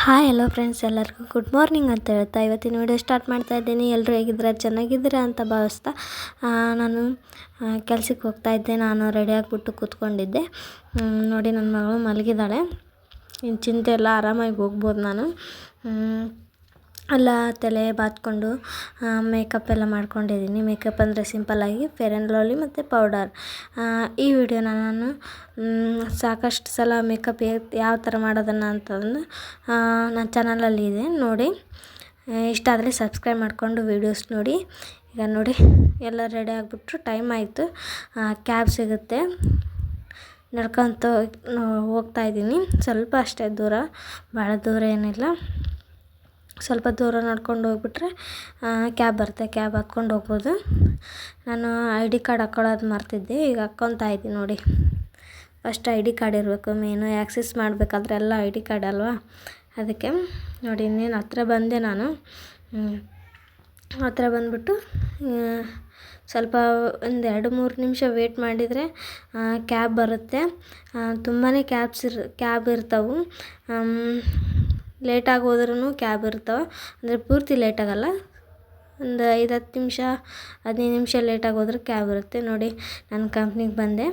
Hi hello friends, ಎಲ್ಲರಿಗೂ good morning ಅಂತ ಹೇಳ್ತಾ ಇವತ್ತಿನ ವಿಡಿಯೋ ಸ್ಟಾರ್ಟ್ ಮಾಡ್ತಾ ಇದ್ದೀನಿ. ಎಲ್ಲರೂ ಹೇಗಿದ್ದೀರಾ? ಚೆನ್ನಾಗಿದ್ದೀರಾ ಅಂತ ಭಾವಿಸ್ತಾ ನಾನು ಕೆಲಸಕ್ಕೆ ಹೋಗ್ತಾ ಇದ್ದೆ. ನಾನು ರೆಡಿ ಆಗಿಬಿಟ್ಟು ಕೂತ್ಕೊಂಡಿದ್ದೆ. ನೋಡಿ, ನನ್ನ ಮಗಳು ಮಲಗಿದ್ದಾಳೆ. ಇನ್ನು ಚಿಂತೆ ಎಲ್ಲ, ಆರಾಮಾಗಿ ಹೋಗ್ಬೋದು ನಾನು. ಎಲ್ಲ ತಲೆ ಬಾಚ್ಕೊಂಡು ಮೇಕಪ್ ಎಲ್ಲ ಮಾಡ್ಕೊಂಡಿದ್ದೀನಿ. ಮೇಕಪ್ ಅಂದರೆ ಸಿಂಪಲ್ಲಾಗಿ ಫೇರ್ ಆ್ಯಂಡ್ ಲವ್ಲಿ ಮತ್ತು ಪೌಡರ್. ಈ ವಿಡಿಯೋನ ನಾನು ಸಾಕಷ್ಟು ಸಲ ಮೇಕಪ್ ಯಾವ ಥರ ಮಾಡೋದನ್ನು ಅಂತಂದು ನನ್ನ ಚಾನಲಲ್ಲಿ ಇದೆ, ನೋಡಿ. ಇಷ್ಟ ಆದರೆ ಸಬ್ಸ್ಕ್ರೈಬ್ ಮಾಡಿಕೊಂಡು ವೀಡಿಯೋಸ್ ನೋಡಿ. ಈಗ ನೋಡಿ, ಎಲ್ಲ ರೆಡಿ ಆಗಿಬಿಟ್ರು. ಟೈಮ್ ಆಯಿತು, ಕ್ಯಾಬ್ ಸಿಗುತ್ತೆ. ನಡ್ಕೊತ ಹೋಗ್ತಾಯಿದ್ದೀನಿ. ಸ್ವಲ್ಪ ಅಷ್ಟೇ ದೂರ, ಭಾಳ ದೂರ ಏನಿಲ್ಲ. ಸ್ವಲ್ಪ ದೂರ ನಡ್ಕೊಂಡು ಹೋಗ್ಬಿಟ್ರೆ ಕ್ಯಾಬ್ ಬರುತ್ತೆ. ಕ್ಯಾಬ್ ಹತ್ಕೊಂಡು ಹೋಗ್ಬೋದು. ನಾನು ID ಕಾರ್ಡ್ ಹಾಕ್ಕೊಳ್ಳೋದು ಮರ್ತಿದ್ದೆ, ಈಗ ಹಾಕ್ಕೊತಾ ಇದ್ದೀನಿ ನೋಡಿ. ಫಸ್ಟ್ ID ಕಾರ್ಡ್ ಇರಬೇಕು ಮೇನು. ಆ್ಯಕ್ಸೆಸ್ ಮಾಡಬೇಕಾದ್ರೆ ಎಲ್ಲ ID ಕಾರ್ಡ್ ಅಲ್ವಾ, ಅದಕ್ಕೆ ನೋಡಿ. ಇನ್ನೇನು ಹತ್ರ ಬಂದೆ ನಾನು. ಹತ್ರ ಬಂದುಬಿಟ್ಟು ಸ್ವಲ್ಪ ಒಂದು 2-3 ನಿಮಿಷ ವೇಟ್ ಮಾಡಿದರೆ ಕ್ಯಾಬ್ ಬರುತ್ತೆ. ತುಂಬಾ ಕ್ಯಾಬ್ ಇರ್ತವೆ. ಲೇಟಾಗಿ ಹೋದ್ರೂ ಕ್ಯಾಬ್ ಇರ್ತವೆ, ಅಂದರೆ ಪೂರ್ತಿ ಲೇಟಾಗಲ್ಲ. ಒಂದು 5-10 ನಿಮಿಷ 15 ನಿಮಿಷ ಲೇಟಾಗಿ ಹೋದ್ರೆ ಕ್ಯಾಬ್ ಇರುತ್ತೆ. ನೋಡಿ, ನಾನು ಕಂಪ್ನಿಗೆ ಬಂದೆ.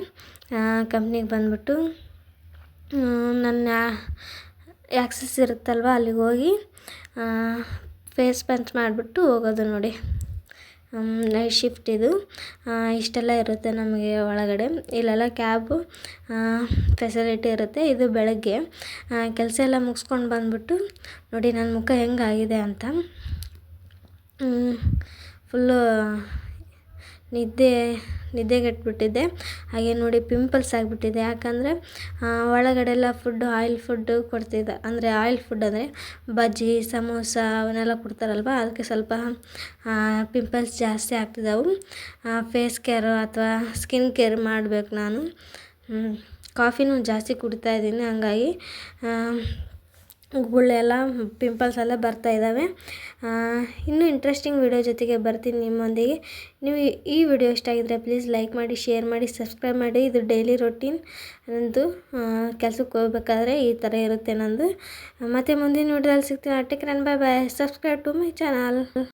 ಕಂಪ್ನಿಗೆ ಬಂದುಬಿಟ್ಟು ನನ್ನ ಆ್ಯಕ್ಸೆಸ್ ಇರುತ್ತಲ್ವ, ಅಲ್ಲಿಗೆ ಹೋಗಿ ಫೇಸ್ ಪಂಚ್ ಮಾಡಿಬಿಟ್ಟು ಹೋಗೋದು ನೋಡಿ. ನೈಟ್ ಶಿಫ್ಟ್ ಇದು. ಇಷ್ಟೆಲ್ಲ ಇರುತ್ತೆ ನಮಗೆ ಒಳಗಡೆ. ಇಲ್ಲೆಲ್ಲ ಕ್ಯಾಬು ಫೆಸಿಲಿಟಿ ಇರುತ್ತೆ. ಇದು ಬೆಳಗ್ಗೆ ಕೆಲಸ ಎಲ್ಲ ಮುಗಿಸ್ಕೊಂಡು ಬಂದುಬಿಟ್ಟು ನೋಡಿ ನನ್ನ ಮುಖ ಹೆಂಗಾಗಿದೆ ಅಂತ. ಫುಲ್ಲು ನಿದ್ದೆಗೆಟ್ಬಿಟ್ಟಿದ್ದೆ. ಹಾಗೆ ನೋಡಿ, ಪಿಂಪಲ್ಸ್ ಆಗಿಬಿಟ್ಟಿದೆ. ಯಾಕಂದರೆ ಒಳಗಡೆ ಎಲ್ಲ ಆಯಿಲ್ ಫುಡ್ಡು ಕೊಡ್ತಿದ್ದ, ಅಂದರೆ ಆಯಿಲ್ ಫುಡ್ ಅಂದರೆ ಬಜ್ಜಿ, ಸಮೋಸ ಅವನ್ನೆಲ್ಲ ಕೊಡ್ತಾರಲ್ವ, ಅದಕ್ಕೆ ಸ್ವಲ್ಪ ಪಿಂಪಲ್ಸ್ ಜಾಸ್ತಿ ಆಗ್ತಿದ್ದಾವೆ. ಫೇಸ್ ಕೇರು ಅಥವಾ ಸ್ಕಿನ್ ಕೇರ್ ಮಾಡಬೇಕು ನಾನು. ಕಾಫಿನೂ ಜಾಸ್ತಿ ಕುಡಿತಾಯಿದ್ದೀನಿ, ಹಂಗಾಗಿ ಗುಳ್ಳೆಲ್ಲ ಪಿಂಪಲ್ಸ್ ಎಲ್ಲ ಬರ್ತಾಯಿದ್ದಾವೆ. ಇನ್ನೂ ಇಂಟ್ರೆಸ್ಟಿಂಗ್ ವಿಡಿಯೋ ಜೊತೆಗೆ ಬರ್ತೀನಿ ನಿಮ್ಮೊಂದಿಗೆ. ನೀವು ಈ ವಿಡಿಯೋ ಇಷ್ಟ ಆಗಿದ್ರೆ ಪ್ಲೀಸ್ ಲೈಕ್ ಮಾಡಿ, ಶೇರ್ ಮಾಡಿ, ಸಬ್ಸ್ಕ್ರೈಬ್ ಮಾಡಿ. ಇದು ಡೈಲಿ ರೊಟೀನ್ ನಂದು. ಕೆಲಸಕ್ಕೆ ಹೋಗ್ಬೇಕಾದ್ರೆ ಈ ಥರ ಇರುತ್ತೆ ನಂದು. ಮತ್ತು ಮುಂದಿನ ವಿಡಿಯೋದಲ್ಲಿ ಸಿಗ್ತೀನಿ. Take care, bye bye. Subscribe to my channel.